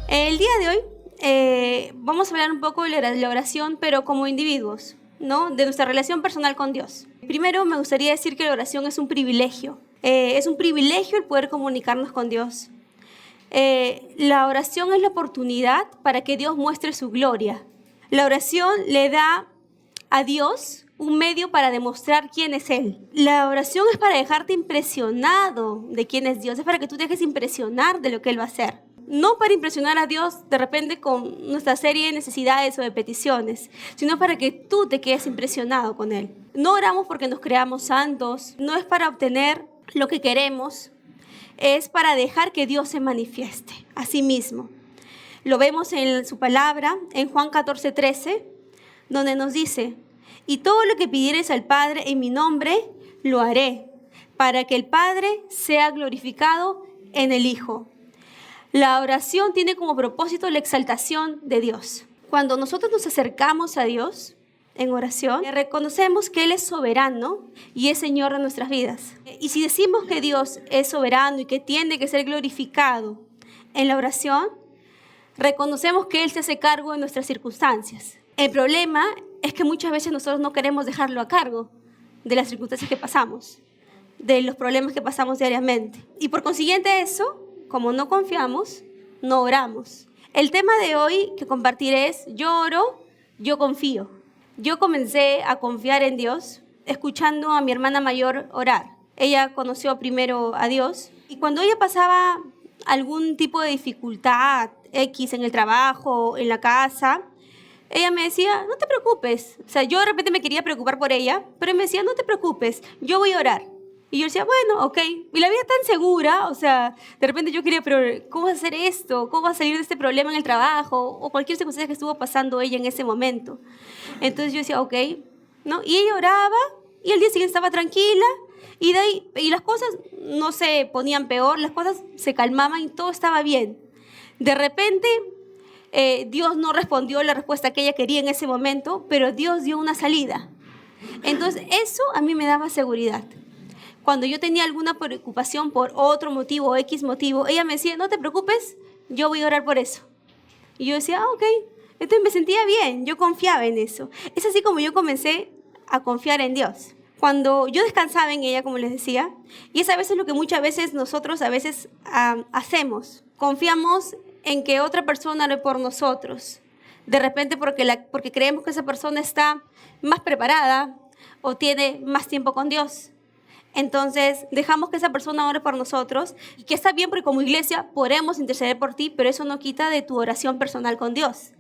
El día de hoy vamos a hablar un poco de la oración, pero como individuos, ¿no? De nuestra relación personal con Dios. Primero me gustaría decir que la oración es un privilegio. Es un privilegio el poder comunicarnos con Dios. La oración es la oportunidad para que Dios muestre su gloria. La oración le da a Dios un medio para demostrar quién es Él. La oración es para dejarte impresionado de quién es Dios. Es para que tú te dejes impresionar de lo que Él va a hacer. No para impresionar a Dios de repente con nuestra serie de necesidades o de peticiones, sino para que tú te quedes impresionado con Él. No oramos porque nos creamos santos, no es para obtener lo que queremos, es para dejar que Dios se manifieste a sí mismo. Lo vemos en su palabra, en Juan 14:13, donde nos dice: y todo lo que pidiereis al Padre en mi nombre, lo haré, para que el Padre sea glorificado en el Hijo. La oración tiene como propósito la exaltación de Dios. Cuando nosotros nos acercamos a Dios en oración, reconocemos que Él es soberano y es Señor de nuestras vidas. Y si decimos que Dios es soberano y que tiene que ser glorificado en la oración, reconocemos que Él se hace cargo de nuestras circunstancias. El problema es que muchas veces nosotros no queremos dejarlo a cargo de las circunstancias que pasamos, de los problemas que pasamos diariamente. Y por consiguiente eso, como no confiamos, no oramos. El tema de hoy que compartiré es: yo oro, yo confío. Yo comencé a confiar en Dios escuchando a mi hermana mayor orar. Ella conoció primero a Dios y cuando ella pasaba algún tipo de dificultad X en el trabajo, en la casa, ella me decía: no te preocupes. O sea, yo de repente me quería preocupar por ella, pero me decía: no te preocupes, yo voy a orar. Y yo decía: bueno, ok. Y la vida tan segura, o sea, de repente yo quería: pero ¿cómo vas a hacer esto? ¿Cómo vas a salir de este problema en el trabajo? O cualquier circunstancia que estuvo pasando ella en ese momento. Entonces yo decía: ok, ¿no? Y ella oraba y al día siguiente estaba tranquila y de ahí, y las cosas no se ponían peor, las cosas se calmaban y todo estaba bien. De repente Dios no respondió la respuesta que ella quería en ese momento, pero Dios dio una salida. Entonces eso a mí me daba seguridad. Cuando yo tenía alguna preocupación por otro motivo o X motivo, ella me decía: no te preocupes, yo voy a orar por eso. Y yo decía: ok. Entonces me sentía bien, yo confiaba en eso. Es así como yo comencé a confiar en Dios. Cuando yo descansaba en ella, como les decía, y es a veces lo que muchas veces nosotros hacemos. Confiamos en que otra persona ore por nosotros. De repente porque creemos que esa persona está más preparada o tiene más tiempo con Dios. Entonces dejamos que esa persona ore por nosotros, y que está bien porque como iglesia podemos interceder por ti, pero eso no quita de tu oración personal con Dios.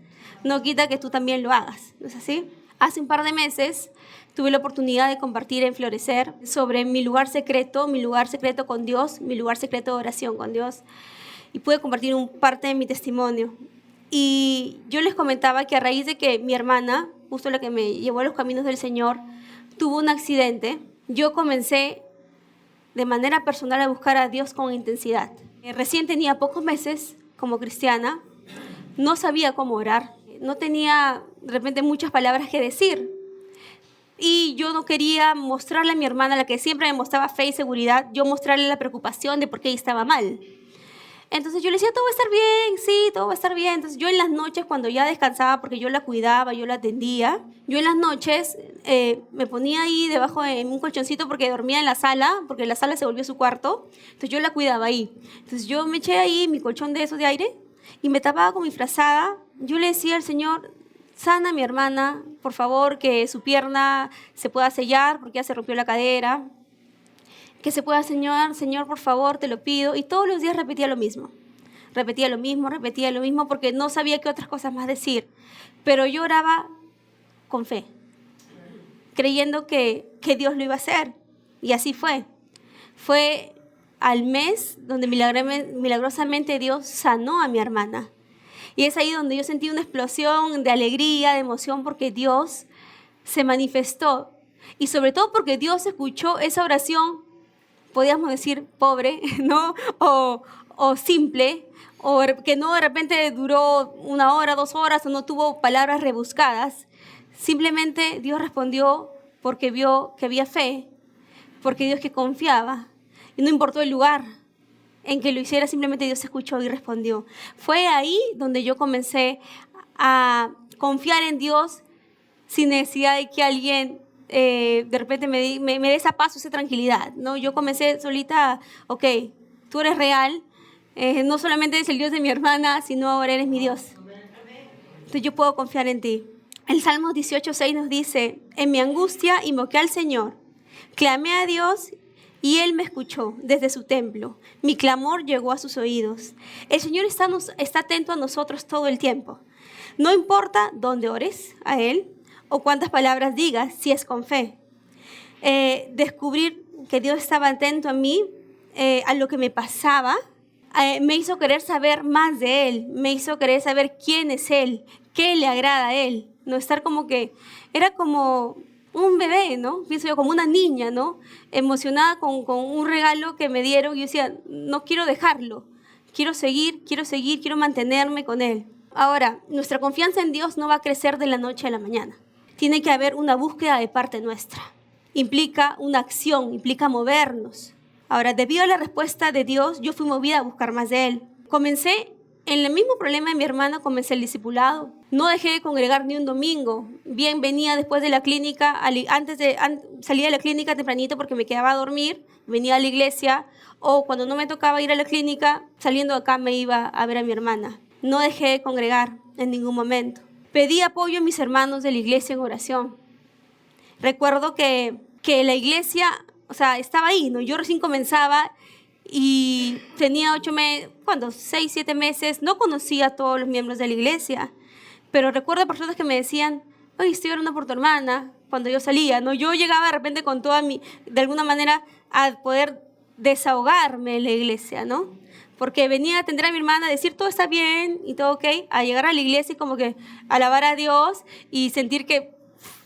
No quita que tú también lo hagas, ¿no es así? Hace un par de meses tuve la oportunidad de compartir en Florecer sobre mi lugar secreto con Dios, mi lugar secreto de oración con Dios, y pude compartir parte de mi testimonio. Y yo les comentaba que a raíz de que mi hermana, justo la que me llevó a los caminos del Señor, tuvo un accidente, yo comencé de manera personal a buscar a Dios con intensidad. Recién tenía pocos meses como cristiana, no sabía cómo orar, no tenía de repente muchas palabras que decir. Y yo no quería mostrarle a mi hermana, la que siempre me mostraba fe y seguridad, yo mostrarle la preocupación de por qué ella estaba mal. Entonces yo le decía: todo va a estar bien, sí, todo va a estar bien. Entonces yo en las noches, cuando ya descansaba, porque yo la cuidaba, yo la atendía, yo en las noches me ponía ahí debajo de un colchoncito porque dormía en la sala, porque la sala se volvió su cuarto. Entonces yo la cuidaba ahí. Entonces yo me eché ahí mi colchón de esos de aire y me tapaba con mi frazada. Yo le decía al Señor: sana a mi hermana, por favor, que su pierna se pueda sellar porque ya se rompió la cadera. Que se pueda, Señor, por favor, te lo pido. Y todos los días repetía lo mismo, porque no sabía qué otras cosas más decir. Pero yo oraba con fe, creyendo que Dios lo iba a hacer. Y así fue. Fue al mes donde milagrosamente Dios sanó a mi hermana. Y es ahí donde yo sentí una explosión de alegría, de emoción, porque Dios se manifestó. Y sobre todo porque Dios escuchó esa oración, podríamos decir pobre, ¿no? O simple, o que no de repente duró 1 hora, 2 horas, o no tuvo palabras rebuscadas. Simplemente Dios respondió porque vio que había fe, porque Dios que confiaba, y no importó el lugar en que lo hiciera, simplemente Dios escuchó y respondió. Fue ahí donde yo comencé a confiar en Dios sin necesidad de que alguien de repente me dé esa paz, esa tranquilidad, ¿no? Yo comencé solita, ok, tú eres real, no solamente eres el Dios de mi hermana, sino ahora eres mi Dios. Entonces yo puedo confiar en ti. El Salmos 18:6 nos dice, en mi angustia invoqué al Señor, clamé a Dios y Él me escuchó desde su templo. Mi clamor llegó a sus oídos. El Señor está atento a nosotros todo el tiempo. No importa dónde ores a Él o cuántas palabras digas, si es con fe. Descubrir que Dios estaba atento a mí, a lo que me pasaba, me hizo querer saber más de Él, me hizo querer saber quién es Él, qué le agrada a Él. No estar como que, era como un bebé, ¿no? Pienso yo, como una niña, ¿no? Emocionada con un regalo que me dieron y yo decía, no quiero dejarlo, quiero seguir, quiero mantenerme con Él. Ahora, nuestra confianza en Dios no va a crecer de la noche a la mañana. Tiene que haber una búsqueda de parte nuestra. Implica una acción, implica movernos. Ahora, debido a la respuesta de Dios, yo fui movida a buscar más de Él. Comencé en el mismo problema de mi hermana, comencé el discipulado. No dejé de congregar ni un domingo. Bien, venía después de la clínica, salía de la clínica tempranito porque me quedaba a dormir, venía a la iglesia, o cuando no me tocaba ir a la clínica, saliendo de acá me iba a ver a mi hermana. No dejé de congregar en ningún momento. Pedí apoyo a mis hermanos de la iglesia en oración. Recuerdo que la iglesia, o sea, estaba ahí, ¿no? Yo recién comenzaba y tenía 6, 7 meses, no conocía a todos los miembros de la iglesia, pero recuerdo personas que me decían, oye, estoy orando por tu hermana, cuando yo salía, ¿no? Yo llegaba de repente con de alguna manera, a poder desahogarme en la iglesia, ¿no? Porque venía a atender a mi hermana, a decir todo está bien y todo ok, a llegar a la iglesia y como que alabar a Dios y sentir que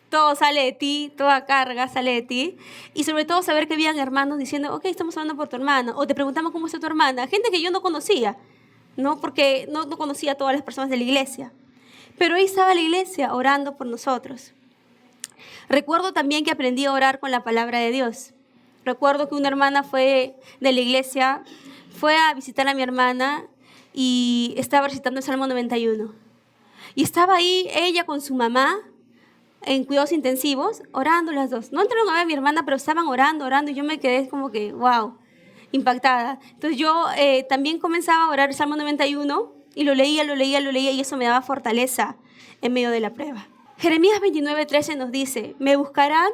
todo sale de ti, toda carga sale de ti. Y sobre todo saber que habían hermanos diciendo, ok, estamos hablando por tu hermana. O te preguntamos cómo está tu hermana. Gente que yo no conocía, ¿no? Porque no conocía a todas las personas de la iglesia. Pero ahí estaba la iglesia orando por nosotros. Recuerdo también que aprendí a orar con la palabra de Dios. Recuerdo que una hermana fue de la iglesia, fue a visitar a mi hermana y estaba recitando el Salmo 91. Y estaba ahí ella con su mamá, en cuidados intensivos, orando las dos. No entraron a ver a mi hermana, pero estaban orando, y yo me quedé como que, wow, impactada. Entonces yo también comenzaba a orar el Salmo 91 y lo leía y eso me daba fortaleza en medio de la prueba. Jeremías 29:13 nos dice, me buscarán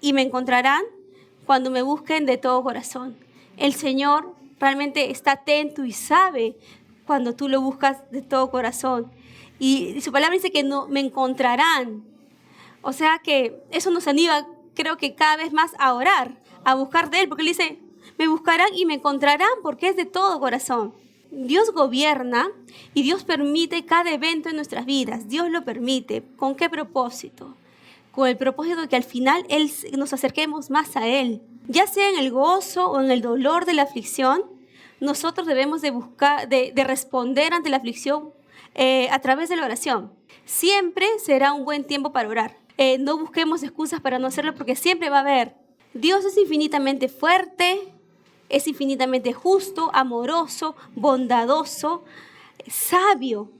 y me encontrarán cuando me busquen de todo corazón. El Señor realmente está atento y sabe cuando tú lo buscas de todo corazón. Y su palabra dice que no, me encontrarán. O sea que eso nos anima, creo que cada vez más a orar, a buscar de Él, porque Él dice, me buscarán y me encontrarán porque es de todo corazón. Dios gobierna y Dios permite cada evento en nuestras vidas. Dios lo permite. ¿Con qué propósito? Con el propósito de que al final nos acerquemos más a Él. Ya sea en el gozo o en el dolor de la aflicción, nosotros debemos de responder ante la aflicción a través de la oración. Siempre será un buen tiempo para orar. No busquemos excusas para no hacerlo porque siempre va a haber. Dios es infinitamente fuerte, es infinitamente justo, amoroso, bondadoso, sabio.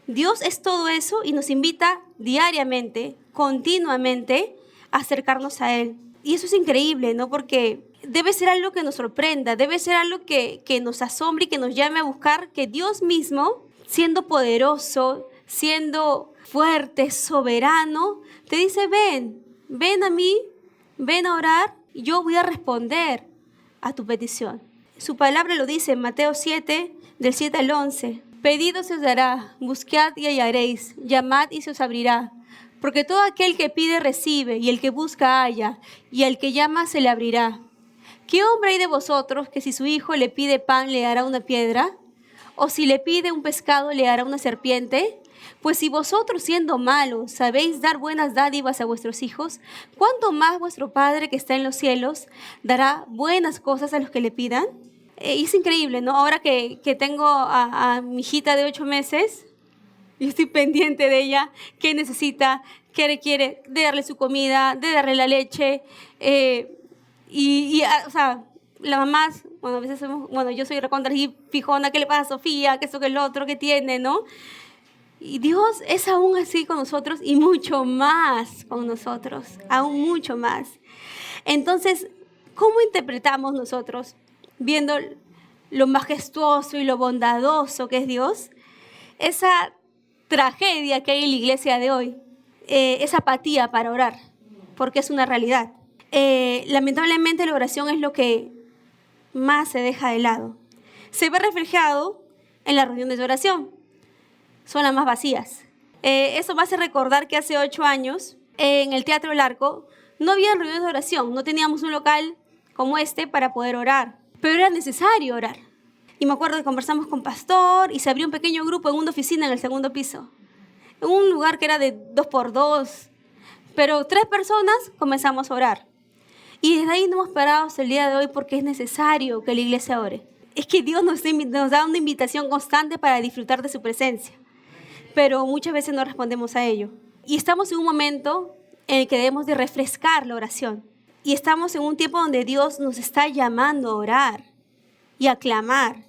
Dios es todo eso y nos invita diariamente, continuamente, a acercarnos a Él. Y eso es increíble, ¿no? Porque debe ser algo que nos sorprenda, debe ser algo que nos asombre y que nos llame a buscar que Dios mismo, siendo poderoso, siendo fuerte, soberano, te dice, ven a mí, ven a orar, y yo voy a responder a tu petición. Su palabra lo dice en Mateo 7, del 7 al 11. Pedid se os dará, buscad y hallaréis, llamad y se os abrirá. Porque todo aquel que pide recibe, y el que busca halla, y al que llama se le abrirá. ¿Qué hombre hay de vosotros que si su hijo le pide pan le hará una piedra? ¿O si le pide un pescado le hará una serpiente? Pues si vosotros siendo malos sabéis dar buenas dádivas a vuestros hijos, ¿cuánto más vuestro Padre que está en los cielos dará buenas cosas a los que le pidan? Y es increíble, ¿no? Ahora que tengo a mi hijita de 8 meses, yo estoy pendiente de ella, qué necesita, qué requiere, de darle su comida, de darle la leche. O sea, las mamás, bueno, a veces yo soy recontra y fijona, ¿qué le pasa a Sofía? ¿Qué eso, que el otro, que tiene, no? Y Dios es aún así con nosotros y mucho más con nosotros, aún mucho más. Entonces, ¿cómo interpretamos nosotros, viendo lo majestuoso y lo bondadoso que es Dios, esa tragedia que hay en la iglesia de hoy, esa apatía para orar? Porque es una realidad. Lamentablemente la oración es lo que más se deja de lado. Se ve reflejado en las reuniones de oración. Son las más vacías. Eso me hace recordar que hace 8 años, en el Teatro El Arco, no había reuniones de oración. No teníamos un local como este para poder orar. Pero era necesario orar. Y me acuerdo que conversamos con pastor y se abrió un pequeño grupo en una oficina en el segundo piso. En un lugar que era de 2x2. Pero 3 personas comenzamos a orar. Y desde ahí no hemos parado hasta el día de hoy porque es necesario que la iglesia ore. Es que Dios nos da una invitación constante para disfrutar de su presencia. Pero muchas veces no respondemos a ello. Y estamos en un momento en el que debemos de refrescar la oración. Y estamos en un tiempo donde Dios nos está llamando a orar y a clamar.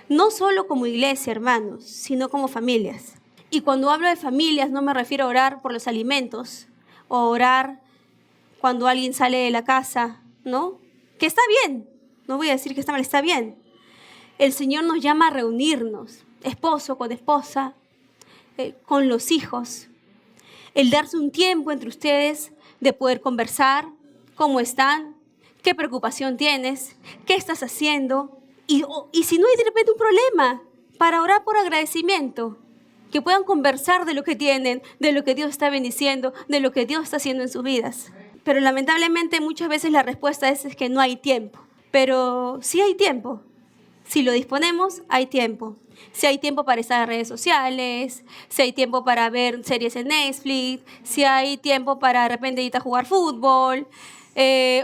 No solo como iglesia, hermanos, sino como familias. Y cuando hablo de familias no me refiero a orar por los alimentos o orar cuando alguien sale de la casa, ¿no? Que está bien, no voy a decir que está mal, está bien. El Señor nos llama a reunirnos, esposo con esposa, con los hijos. El darse un tiempo entre ustedes de poder conversar, cómo están, qué preocupación tienes, qué estás haciendo. Y si no hay de repente un problema, para orar por agradecimiento, que puedan conversar de lo que tienen, de lo que Dios está bendiciendo, de lo que Dios está haciendo en sus vidas. Pero lamentablemente muchas veces la respuesta es que no hay tiempo. Pero sí hay tiempo. Si lo disponemos, hay tiempo. Si hay tiempo para estar en redes sociales, si hay tiempo para ver series en Netflix, si hay tiempo para de repente ir a jugar fútbol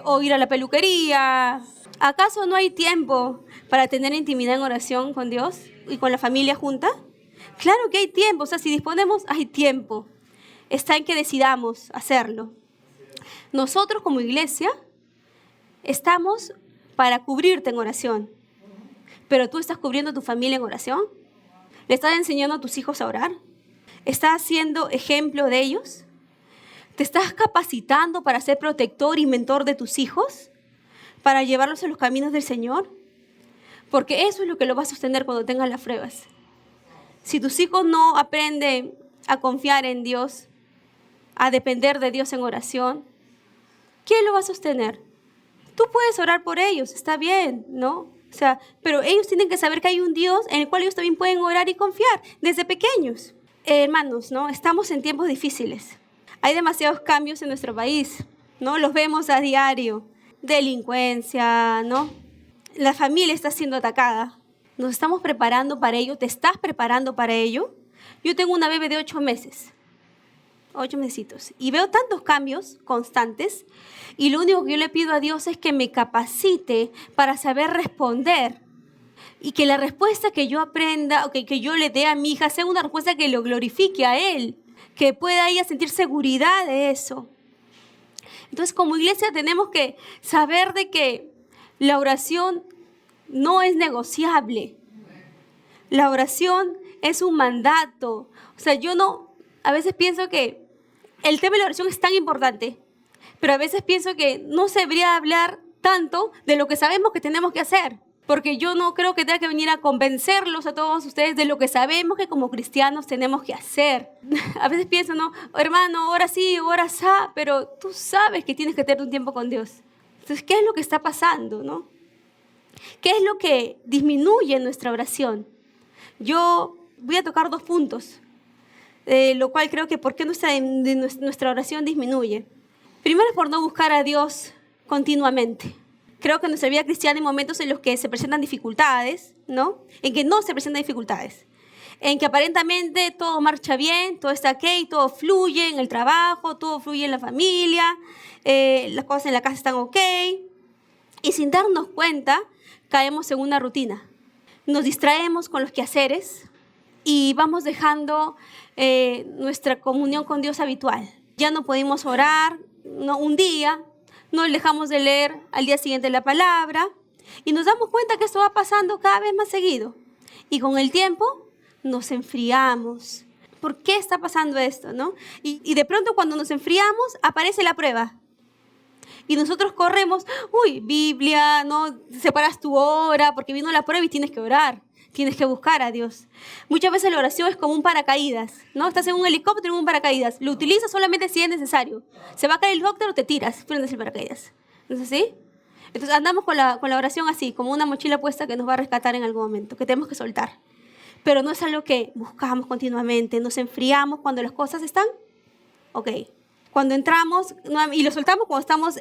o ir a la peluquería. ¿Acaso no hay tiempo para tener intimidad en oración con Dios y con la familia junta? Claro que hay tiempo. O sea, si disponemos, hay tiempo. Está en que decidamos hacerlo. Nosotros como iglesia estamos para cubrirte en oración. Pero tú estás cubriendo a tu familia en oración. ¿Le estás enseñando a tus hijos a orar? ¿Estás siendo ejemplo de ellos? ¿Te estás capacitando para ser protector y mentor de tus hijos? ¿Para llevarlos a los caminos del Señor? Porque eso es lo que lo va a sostener cuando tengan las pruebas. Si tus hijos no aprenden a confiar en Dios, a depender de Dios en oración, ¿quién lo va a sostener? Tú puedes orar por ellos, está bien, ¿no? O sea, pero ellos tienen que saber que hay un Dios en el cual ellos también pueden orar y confiar desde pequeños. Hermanos, ¿no? Estamos en tiempos difíciles. Hay demasiados cambios en nuestro país, ¿no? Los vemos a diario. Delincuencia, ¿no? La familia está siendo atacada. ¿Nos estamos preparando para ello? ¿Te estás preparando para ello? Yo tengo una bebé de 8 meses. 8 mesecitos. Y veo tantos cambios constantes y lo único que yo le pido a Dios es que me capacite para saber responder y que la respuesta que yo aprenda o que yo le dé a mi hija sea una respuesta que lo glorifique a Él, que pueda ella sentir seguridad de eso. Entonces, como iglesia tenemos que saber de que la oración no es negociable. La oración es un mandato. O sea, a veces pienso que el tema de la oración es tan importante, pero a veces pienso que no se debería hablar tanto de lo que sabemos que tenemos que hacer, porque yo no creo que tenga que venir a convencerlos a todos ustedes de lo que sabemos que como cristianos tenemos que hacer. A veces pienso, no, hermano, ora sí, ora sa, pero tú sabes que tienes que tener un tiempo con Dios. Entonces, ¿qué es lo que está pasando, no? ¿Qué es lo que disminuye nuestra oración? Yo voy a tocar 2 puntos. Lo cual creo que por qué nuestra oración disminuye. Primero es por no buscar a Dios continuamente. Creo que en nuestra vida cristiana hay momentos en los que se presentan dificultades, ¿no? En que no se presentan dificultades. En que aparentemente todo marcha bien, todo está ok, todo fluye en el trabajo, todo fluye en la familia, las cosas en la casa están ok. Y sin darnos cuenta, caemos en una rutina. Nos distraemos con los quehaceres y vamos dejando nuestra comunión con Dios habitual. Ya no pudimos orar un día, no dejamos de leer al día siguiente la palabra, Y nos damos cuenta que esto va pasando cada vez más seguido. Y con el tiempo nos enfriamos. ¿Por qué está pasando esto, no? Y de pronto cuando nos enfriamos aparece la prueba. Y nosotros corremos, Biblia, ¿no? Separas tu hora porque vino la prueba y tienes que orar. Tienes que buscar a Dios. Muchas veces la oración es como un paracaídas, ¿no? Estás en un helicóptero, en un paracaídas. Lo utilizas solamente si es necesario. Se va a caer el helicóptero, te tiras, prendes el paracaídas. ¿No es así? Entonces andamos con la oración así, como una mochila puesta que nos va a rescatar en algún momento, que tenemos que soltar. Pero no es algo que buscamos continuamente. Nos enfriamos cuando las cosas están ok. Cuando entramos y lo soltamos cuando estamos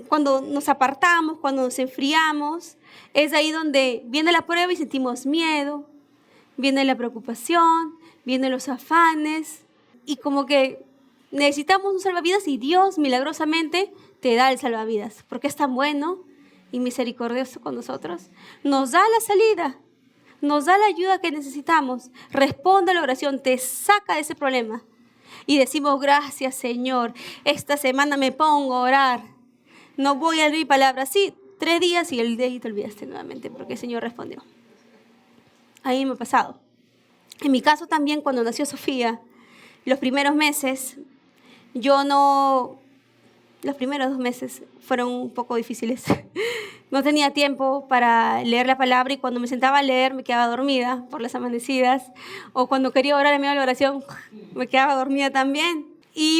cuando nos apartamos, cuando nos enfriamos, es ahí donde viene la prueba y sentimos miedo, viene la preocupación, vienen los afanes y como que necesitamos un salvavidas y Dios milagrosamente te da el salvavidas porque es tan bueno y misericordioso con nosotros. Nos da la salida, nos da la ayuda que necesitamos, responde a la oración, te saca de ese problema. Y decimos, gracias Señor, esta semana me pongo a orar. No voy a abrir palabras. Sí, 3 días y el día y te olvidaste nuevamente porque el Señor respondió. A mí me ha pasado. En mi caso también cuando nació Sofía, los primeros meses, los primeros 2 meses fueron un poco difíciles. No tenía tiempo para leer la palabra y cuando me sentaba a leer me quedaba dormida por las amanecidas. O cuando quería orar en medio de la oración me quedaba dormida también.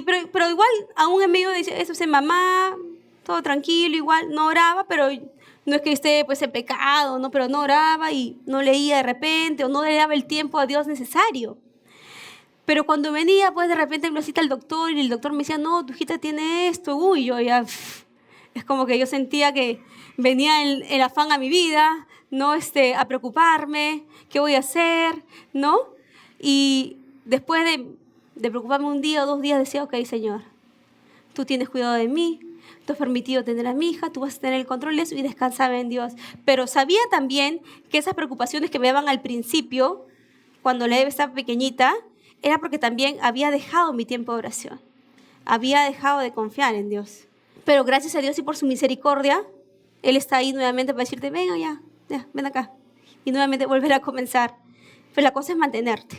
Pero igual, aún en medio de eso, mamá, todo tranquilo, igual no oraba, pero no es que esté pues en pecado, ¿no? Pero no oraba y no leía de repente o no le daba el tiempo a Dios necesario. Pero cuando venía, pues de repente me lo cita el doctor y el doctor me decía, no, tu hijita tiene esto. Yo ya, es como que yo sentía que venía el afán a mi vida, ¿no? A preocuparme, ¿qué voy a hacer? ¿No? Y después de preocuparme un día o 2 días, decía, ok, Señor, tú tienes cuidado de mí, tú has permitido tener a mi hija, tú vas a tener el control de eso y descansaba en Dios. Pero sabía también que esas preocupaciones que me daban al principio, cuando la Eva estaba pequeñita, era porque también había dejado mi tiempo de oración. Había dejado de confiar en Dios. Pero gracias a Dios y por su misericordia, Él está ahí nuevamente para decirte, venga ya, ven acá. Y nuevamente volver a comenzar. Pero la cosa es mantenerte.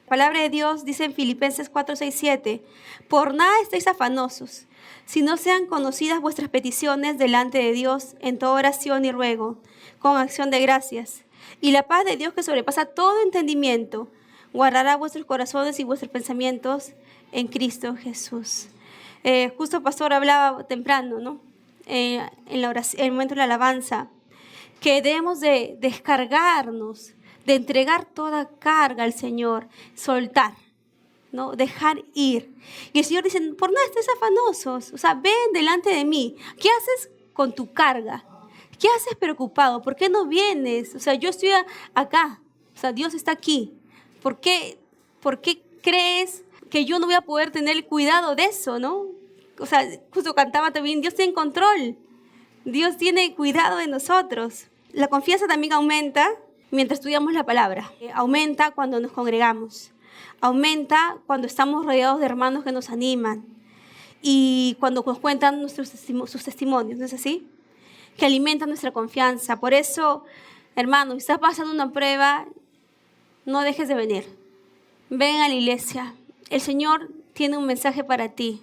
La palabra de Dios dice en Filipenses 4, 6, 7, por nada estéis afanosos, si no sean conocidas vuestras peticiones delante de Dios en toda oración y ruego, con acción de gracias. Y la paz de Dios que sobrepasa todo entendimiento, guardará vuestros corazones y vuestros pensamientos en Cristo Jesús. Justo el pastor hablaba temprano, ¿no? En la oración, en el momento de la alabanza, que debemos de descargarnos, de entregar toda carga al Señor, soltar, ¿no? Dejar ir. Y el Señor dice, por nada estés afanosos, o sea, ven delante de mí. ¿Qué haces con tu carga? ¿Qué haces preocupado? ¿Por qué no vienes? O sea, yo estoy acá, o sea, Dios está aquí. ¿Por qué crees que yo no voy a poder tener el cuidado de eso, no? O sea, justo cantaba también, Dios tiene control. Dios tiene cuidado de nosotros. La confianza también aumenta mientras estudiamos la palabra. Aumenta cuando nos congregamos. Aumenta cuando estamos rodeados de hermanos que nos animan. Y cuando nos cuentan sus testimonios, ¿no es así? Que alimentan nuestra confianza. Por eso, hermano, si estás pasando una prueba, no dejes de venir. Ven a la iglesia. El Señor tiene un mensaje para ti.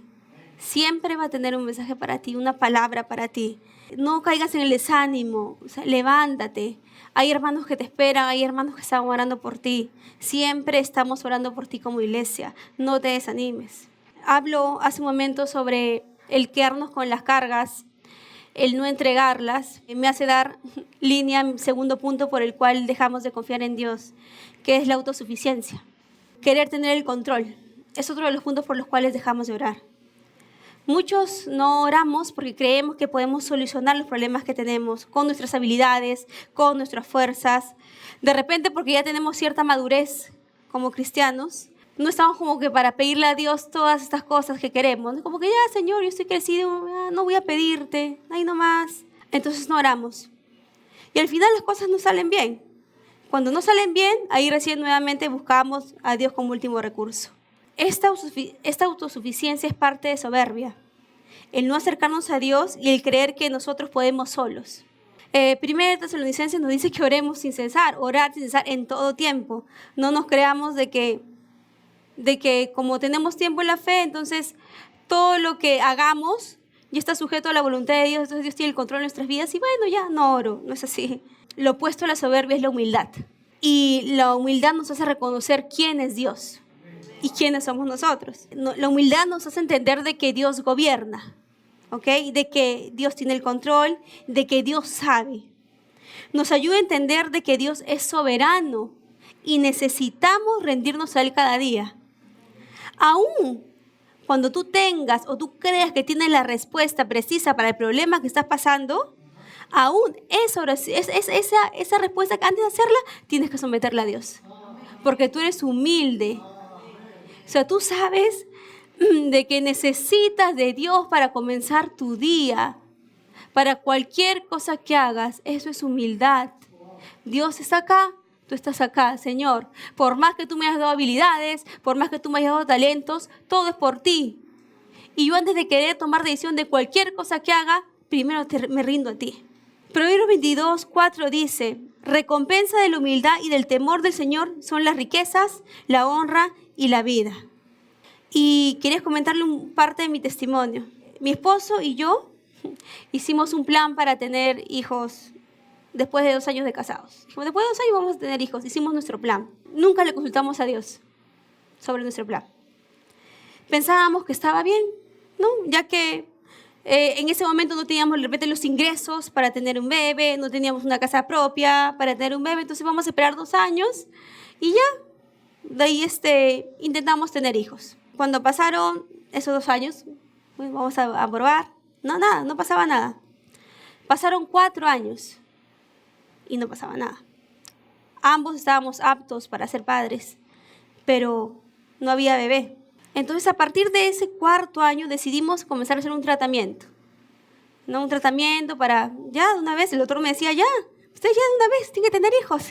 Siempre va a tener un mensaje para ti, una palabra para ti. No caigas en el desánimo. O sea, levántate. Hay hermanos que te esperan, hay hermanos que están orando por ti. Siempre estamos orando por ti como iglesia. No te desanimes. Hablo hace un momento sobre el quedarnos con las cargas, el no entregarlas. Me hace dar línea, segundo punto por el cual dejamos de confiar en Dios, que es la autosuficiencia. Querer tener el control. Es otro de los puntos por los cuales dejamos de orar. Muchos no oramos porque creemos que podemos solucionar los problemas que tenemos con nuestras habilidades, con nuestras fuerzas. De repente, porque ya tenemos cierta madurez como cristianos, no estamos como que para pedirle a Dios todas estas cosas que queremos. Como que ya, Señor, yo estoy crecido, no voy a pedirte, ahí nomás. Entonces no oramos. Y al final las cosas no salen bien. Cuando no salen bien, ahí recién nuevamente buscamos a Dios como último recurso. Esta autosuficiencia es parte de soberbia. El no acercarnos a Dios y el creer que nosotros podemos solos. Primera de Tesalonicenses nos dice que oremos sin cesar, orar sin cesar en todo tiempo. No nos creamos de que como tenemos tiempo en la fe, entonces todo lo que hagamos ya está sujeto a la voluntad de Dios, entonces Dios tiene el control de nuestras vidas y bueno, ya no oro, no es así. Lo opuesto a la soberbia es la humildad. Y la humildad nos hace reconocer quién es Dios y quiénes somos nosotros. La humildad nos hace entender de que Dios gobierna, ¿ok? De que Dios tiene el control, de que Dios sabe. Nos ayuda a entender de que Dios es soberano y necesitamos rendirnos a Él cada día. Aún cuando tú tengas o tú creas que tienes la respuesta precisa para el problema que estás pasando, aún esa respuesta, antes de hacerla, tienes que someterla a Dios. Porque tú eres humilde. O sea, tú sabes de que necesitas de Dios para comenzar tu día. Para cualquier cosa que hagas, eso es humildad. Dios está acá, tú estás acá, Señor. Por más que tú me hayas dado habilidades, por más que tú me hayas dado talentos, todo es por ti. Y yo antes de querer tomar decisión de cualquier cosa que haga, primero me rindo a ti. Proverbios 22:4 dice, recompensa de la humildad y del temor del Señor son las riquezas, la honra y la vida. Y quería comentarle parte de mi testimonio. Mi esposo y yo hicimos un plan para tener hijos después de 2 años de casados. Dijimos, después de 2 años vamos a tener hijos. Hicimos nuestro plan. Nunca le consultamos a Dios sobre nuestro plan. Pensábamos que estaba bien, ¿no? Ya que en ese momento no teníamos de repente los ingresos para tener un bebé, no teníamos una casa propia para tener un bebé, entonces vamos a esperar 2 años y ya, de ahí intentamos tener hijos. Cuando pasaron esos 2 años, pues vamos a probar, no pasaba nada. Pasaron 4 años y no pasaba nada. Ambos estábamos aptos para ser padres, pero no había bebé. Entonces, a partir de ese 4.º año decidimos comenzar a hacer un tratamiento. ¿No? Un tratamiento para, ya de una vez, el doctor me decía, ya, usted ya de una vez tiene que tener hijos.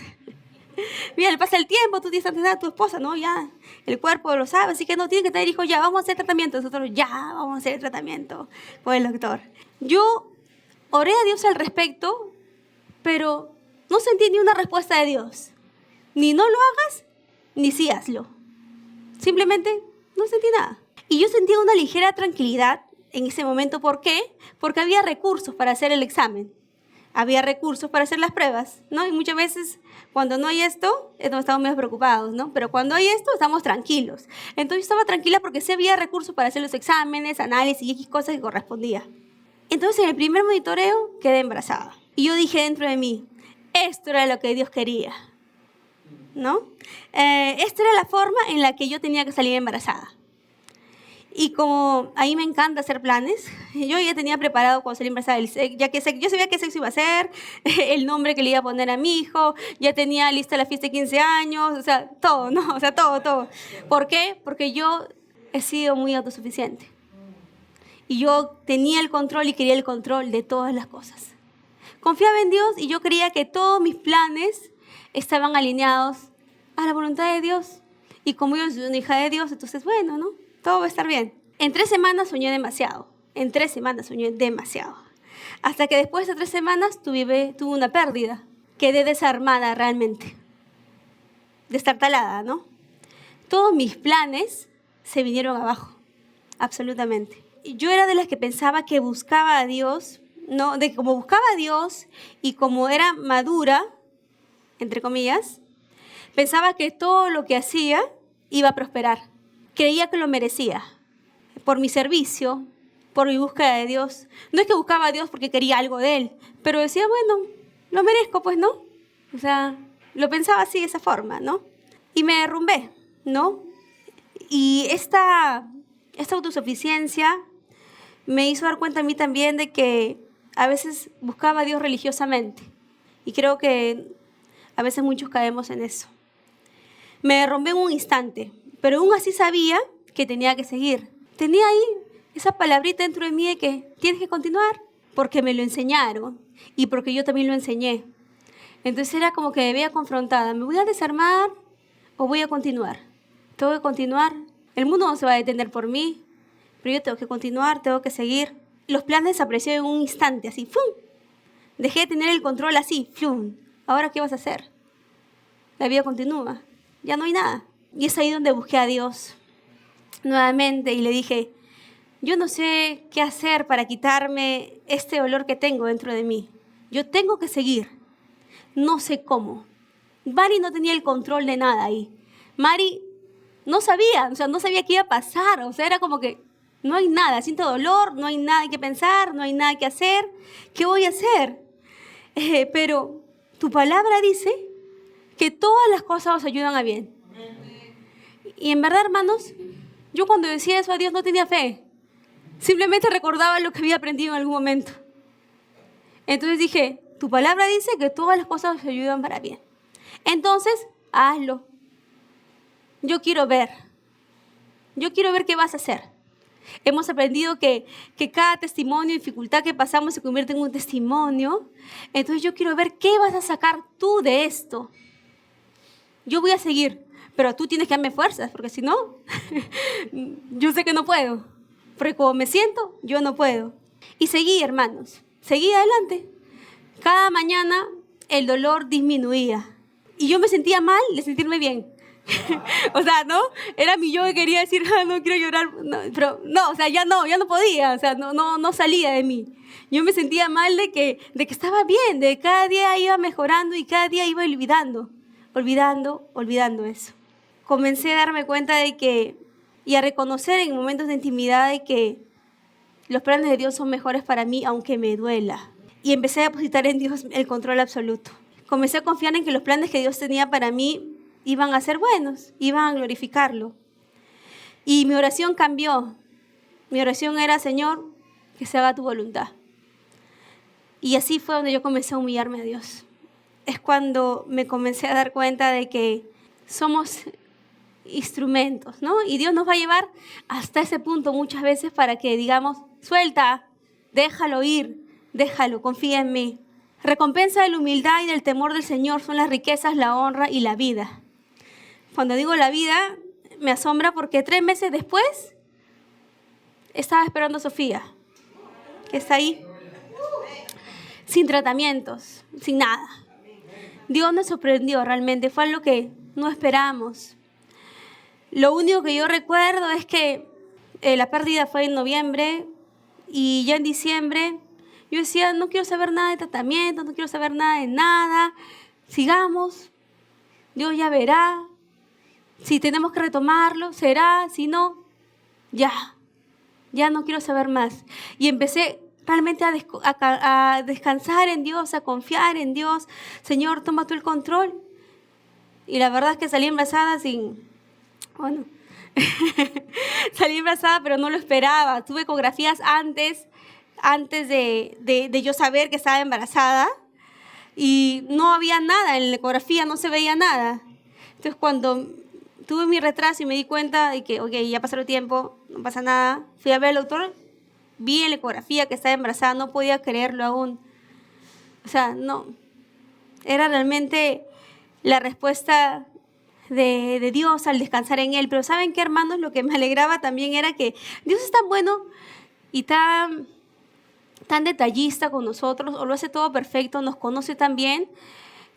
Mira, le pasa el tiempo, tú tienes que tener a tu esposa, ¿no? Ya, el cuerpo lo sabe, así que no tiene que tener hijos, ya, vamos a hacer tratamiento. Nosotros, ya, vamos a hacer el tratamiento con el doctor. Yo oré a Dios al respecto, pero no sentí ni una respuesta de Dios. Ni no lo hagas, ni sí hazlo. Simplemente no sentí nada. Y yo sentía una ligera tranquilidad en ese momento. ¿Por qué? Porque había recursos para hacer el examen. Había recursos para hacer las pruebas, ¿no? Y muchas veces cuando no hay esto, estamos medio preocupados, ¿no? Pero cuando hay esto, estamos tranquilos. Entonces yo estaba tranquila porque sí había recursos para hacer los exámenes, análisis y X cosas que correspondía. Entonces en el primer monitoreo quedé embarazada. Y yo dije dentro de mí, esto era lo que Dios quería, ¿no? Esta era la forma en la que yo tenía que salir embarazada. Y como a mí me encanta hacer planes, yo ya tenía preparado cuando salí embarazada, ya que yo sabía qué sexo iba a ser, el nombre que le iba a poner a mi hijo, ya tenía lista la fiesta de 15 años, o sea, todo, ¿no? O sea, todo. ¿Por qué? Porque yo he sido muy autosuficiente. Y yo tenía el control y quería el control de todas las cosas. Confiaba en Dios y yo creía que todos mis planes estaban alineados a la voluntad de Dios. Y como yo soy una hija de Dios, entonces, bueno, ¿no? Todo va a estar bien. En 3 semanas soñé demasiado. Hasta que después de 3 semanas tuve una pérdida. Quedé desarmada realmente. Destartalada, ¿no? Todos mis planes se vinieron abajo. Absolutamente. Yo era de las que pensaba que buscaba a Dios, ¿no? De que como buscaba a Dios y como era madura, entre comillas, pensaba que todo lo que hacía iba a prosperar. Creía que lo merecía por mi servicio, por mi búsqueda de Dios. No es que buscaba a Dios porque quería algo de Él, pero decía, bueno, lo merezco, pues, ¿no? O sea, lo pensaba así, de esa forma, ¿no? Y me derrumbé, ¿no? Y esta autosuficiencia me hizo dar cuenta a mí también de que a veces buscaba a Dios religiosamente. Y creo que a veces muchos caemos en eso. Me derrumbé en un instante, pero aún así sabía que tenía que seguir. Tenía ahí esa palabrita dentro de mí de que tienes que continuar, porque me lo enseñaron y porque yo también lo enseñé. Entonces era como que me veía confrontada. ¿Me voy a desarmar o voy a continuar? Tengo que continuar. El mundo no se va a detener por mí, pero yo tengo que continuar, tengo que seguir. Los planes desaparecieron en un instante, así, ¡fum! Dejé de tener el control así, ¡flum! ¿Ahora qué vas a hacer? La vida continúa, ya no hay nada. Y es ahí donde busqué a Dios nuevamente y le dije, yo no sé qué hacer para quitarme este dolor que tengo dentro de mí. Yo tengo que seguir, no sé cómo. Mari no tenía el control de nada ahí. Mari no sabía, no sabía qué iba a pasar. Era como que no hay nada, siento dolor, no hay nada que pensar, no hay nada que hacer. ¿Qué voy a hacer? Pero tu palabra dice que todas las cosas os ayudan a bien. Y en verdad, hermanos, yo cuando decía eso a Dios no tenía fe. Simplemente recordaba lo que había aprendido en algún momento. Entonces dije, tu palabra dice que todas las cosas os ayudan para bien. Entonces, hazlo. Yo quiero ver qué vas a hacer. Hemos aprendido que cada testimonio y dificultad que pasamos se convierte en un testimonio. Entonces yo quiero ver qué vas a sacar tú de esto. Yo voy a seguir, pero tú tienes que darme fuerzas, porque si no, yo sé que no puedo. Porque como me siento, yo no puedo. Y seguí, hermanos, seguí adelante. Cada mañana el dolor disminuía. Y yo me sentía mal de sentirme bien. ¿No? Era mi yo que quería decir, no quiero llorar. No, pero no, ya no podía, no salía de mí. Yo me sentía mal de que estaba bien, de que cada día iba mejorando y cada día iba olvidando eso. Comencé a darme cuenta y a reconocer en momentos de intimidad de que los planes de Dios son mejores para mí, aunque me duela. Y empecé a depositar en Dios el control absoluto. Comencé a confiar en que los planes que Dios tenía para mí iban a ser buenos, iban a glorificarlo. Y mi oración cambió. Mi oración era, Señor, que se haga tu voluntad. Y así fue donde yo comencé a humillarme a Dios. Es cuando me comencé a dar cuenta de que somos instrumentos, ¿no? Y Dios nos va a llevar hasta ese punto muchas veces para que digamos, suelta, déjalo ir, déjalo, confía en mí. Recompensa de la humildad y del temor del Señor son las riquezas, la honra y la vida. Cuando digo la vida, me asombra porque 3 meses después estaba esperando a Sofía, que está ahí, sin tratamientos, sin nada. Dios nos sorprendió realmente, fue algo que no esperamos. Lo único que yo recuerdo es que la pérdida fue en noviembre y ya en diciembre yo decía, no quiero saber nada de tratamiento, no quiero saber nada de nada, sigamos, Dios ya verá, si tenemos que retomarlo, será, si no, ya no quiero saber más. Y empecé realmente a descansar en Dios, a confiar en Dios. Señor, toma tú el control. Y la verdad es que salí embarazada salí embarazada, pero no lo esperaba. Tuve ecografías antes de yo saber que estaba embarazada. Y no había nada en la ecografía, no se veía nada. Entonces, cuando tuve mi retraso y me di cuenta de que, ya pasó el tiempo, no pasa nada, fui a ver al doctor, vi en la ecografía que estaba embarazada, no podía creerlo aún. No. Era realmente la respuesta de Dios al descansar en Él. Pero ¿saben qué, hermanos? Lo que me alegraba también era que Dios es tan bueno y tan detallista con nosotros, o lo hace todo perfecto, nos conoce tan bien,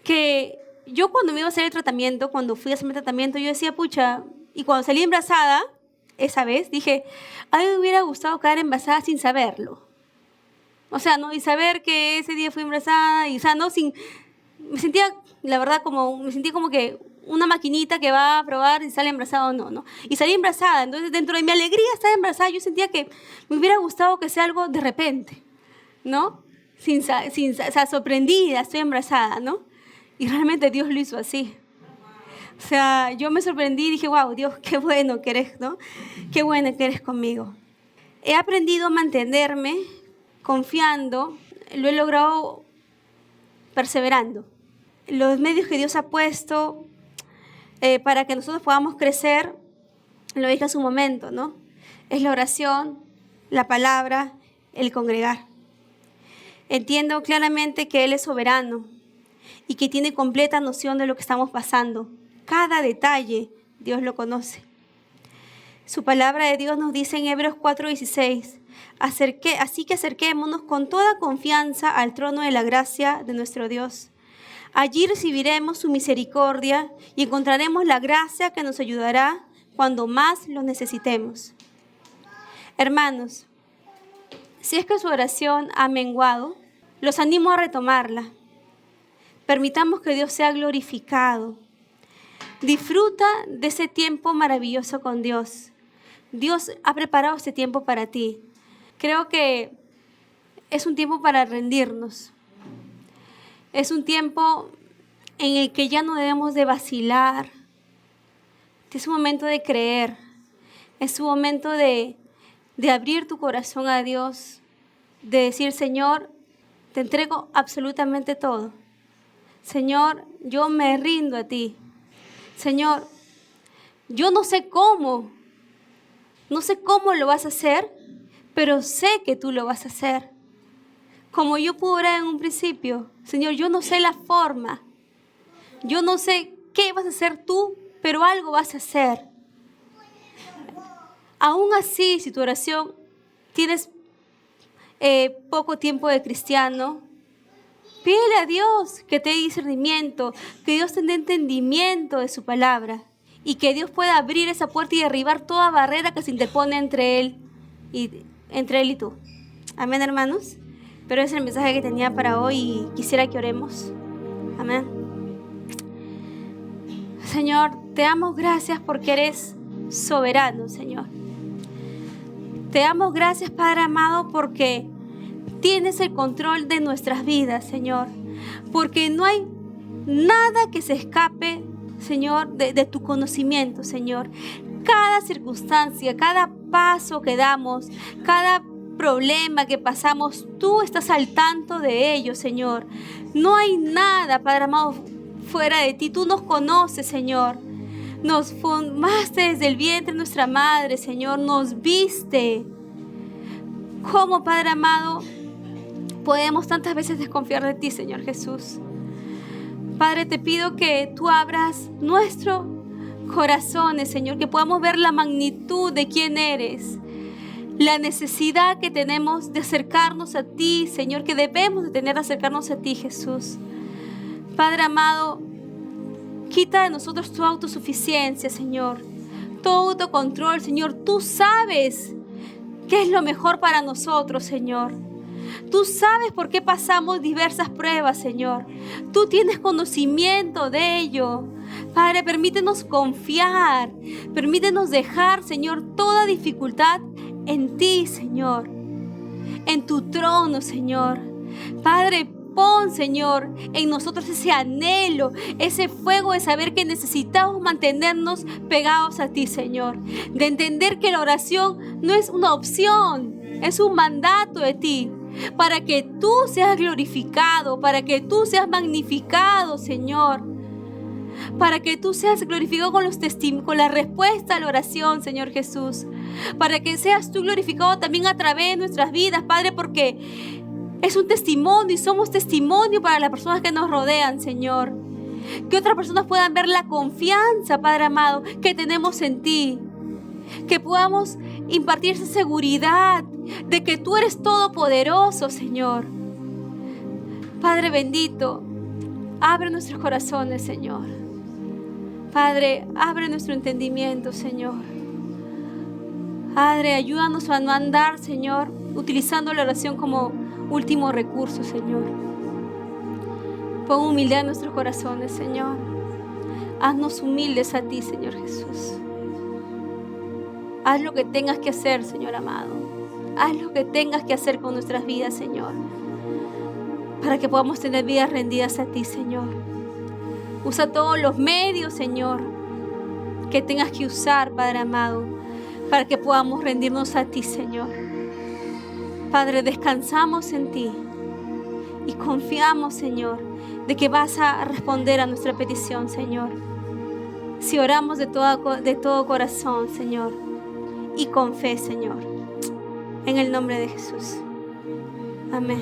que yo cuando me iba a hacer el tratamiento, cuando fui a hacer mi tratamiento, yo decía, pucha, y cuando salí embarazada, esa vez, dije, a mí me hubiera gustado quedar embarazada sin saberlo. Y saber que ese día fui embarazada, y me sentía, la verdad, como que una maquinita que va a probar si sale embarazada o no. Y salí embarazada, entonces dentro de mi alegría de estar embarazada, yo sentía que me hubiera gustado que sea algo de repente, ¿no? Sorprendida, estoy embarazada, ¿no? Y realmente Dios lo hizo así. Yo me sorprendí y dije, wow, Dios, qué bueno que eres, ¿no? Qué bueno que eres conmigo. He aprendido a mantenerme confiando, lo he logrado perseverando. Los medios que Dios ha puesto para que nosotros podamos crecer, lo dije en su momento, ¿no? Es la oración, la palabra, el congregar. Entiendo claramente que Él es soberano y que tiene completa noción de lo que estamos pasando. Cada detalle Dios lo conoce. Su palabra de Dios nos dice en Hebreos 4:16, así que acerquémonos con toda confianza al trono de la gracia de nuestro Dios. Allí recibiremos su misericordia y encontraremos la gracia que nos ayudará cuando más lo necesitemos. Hermanos, si es que su oración ha menguado, los animo a retomarla. Permitamos que Dios sea glorificado. Disfruta de ese tiempo maravilloso con Dios. Dios ha preparado este tiempo para ti. Creo que es un tiempo para rendirnos. Es un tiempo en el que ya no debemos de vacilar. Es un momento de creer. Es un momento de abrir tu corazón a Dios. De decir, Señor, te entrego absolutamente todo. Señor, yo me rindo a ti. Señor, yo no sé cómo lo vas a hacer, pero sé que tú lo vas a hacer. Como yo pude orar en un principio, Señor, yo no sé la forma, yo no sé qué vas a hacer tú, pero algo vas a hacer. Aún así, si tu oración tienes poco tiempo de cristiano, pídele a Dios que te dé discernimiento, que Dios te dé entendimiento de su palabra y que Dios pueda abrir esa puerta y derribar toda barrera que se interpone entre Él y tú. Amén, hermanos. Pero ese es el mensaje que tenía para hoy y quisiera que oremos. Amén. Señor, te damos gracias porque eres soberano, Señor. Te damos gracias, Padre amado, porque tienes el control de nuestras vidas, Señor. Porque no hay nada que se escape, Señor, de tu conocimiento, Señor. Cada circunstancia, cada paso que damos, cada problema que pasamos, tú estás al tanto de ello, Señor. No hay nada, Padre amado, fuera de ti. Tú nos conoces, Señor. Nos formaste desde el vientre de nuestra madre, Señor. Nos viste. ¿Cómo, Padre amado, podemos tantas veces desconfiar de ti, Señor Jesús? Padre, te pido que tú abras nuestros corazones, Señor, que podamos ver la magnitud de quién eres, la necesidad que tenemos de acercarnos a ti, Señor, que debemos de tener de acercarnos a ti, Jesús. Padre amado, quita de nosotros tu autosuficiencia, Señor, tu autocontrol, Señor. Tú sabes qué es lo mejor para nosotros, Señor. Tú sabes por qué pasamos diversas pruebas, Señor. Tú tienes conocimiento de ello. Padre, permítenos confiar. Permítenos dejar, Señor, toda dificultad en ti, Señor. En tu trono, Señor. Padre, pon, Señor, en nosotros ese anhelo, ese fuego de saber que necesitamos mantenernos pegados a ti, Señor. De entender que la oración no es una opción, es un mandato de ti. Para que tú seas glorificado, para que tú seas magnificado, Señor. Para que tú seas glorificado con la respuesta a la oración, Señor Jesús. Para que seas tú glorificado también a través de nuestras vidas, Padre, porque es un testimonio y somos testimonio para las personas que nos rodean, Señor. Que otras personas puedan ver la confianza, Padre amado, que tenemos en ti. Que podamos impartir esa seguridad de que tú eres todopoderoso, Señor. Padre bendito, abre nuestros corazones, Señor. Padre, abre nuestro entendimiento, Señor. Padre, ayúdanos a no andar, Señor, utilizando la oración como último recurso, Señor. Pon humildad en nuestros corazones, Señor. Haznos humildes a ti, Señor Jesús. Haz lo que tengas que hacer, Señor amado. Haz lo que tengas que hacer con nuestras vidas, Señor. Para que podamos tener vidas rendidas a ti, Señor. Usa todos los medios, Señor, que tengas que usar, Padre amado, para que podamos rendirnos a ti, Señor. Padre, descansamos en ti y confiamos, Señor, de que vas a responder a nuestra petición, Señor. Si oramos de todo corazón, Señor, y con fe, Señor, en el nombre de Jesús. Amén.